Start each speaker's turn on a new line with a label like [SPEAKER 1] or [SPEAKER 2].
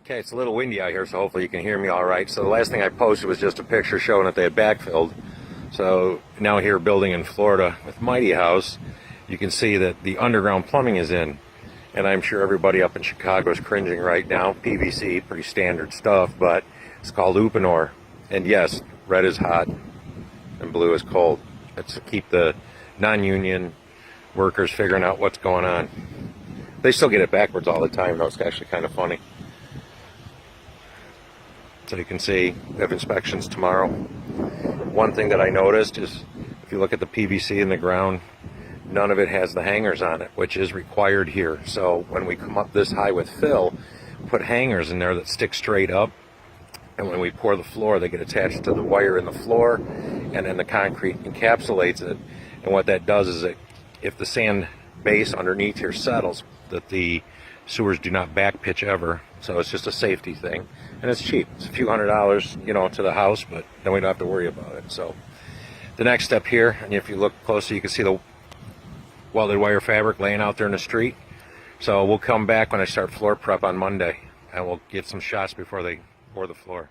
[SPEAKER 1] Okay, it's a little windy out here, so hopefully you can hear me all right. So the last thing I posted was just a picture showing that they had backfilled. So now here building in Florida with Mighty House, you can see that the underground plumbing is in. And I'm sure everybody up in Chicago is cringing right now. PVC, pretty standard stuff, but it's called Uponor. And yes, red is hot and blue is cold. It's to keep the non-union workers figuring out what's going on. They still get it backwards all the time, though. It's actually kind of funny. So you can see we have inspections tomorrow. One thing that I noticed is if you look at the PVC in the ground, none of it has the hangers on it, which is required here. So when we come up this high with fill, put hangers in there that stick straight up. And when we pour the floor, they get attached to the wire in the floor, and then the concrete encapsulates it. And what that does is that if the sand base underneath here settles, that the sewers do not back pitch ever. So it's just a safety thing. And it's cheap. It's a few $100s, to the house, but then we don't have to worry about it. So the next step here, and if you look closer, you can see the welded wire fabric laying out there in the street. So we'll come back when I start floor prep on Monday, and we'll get some shots before they pour the floor.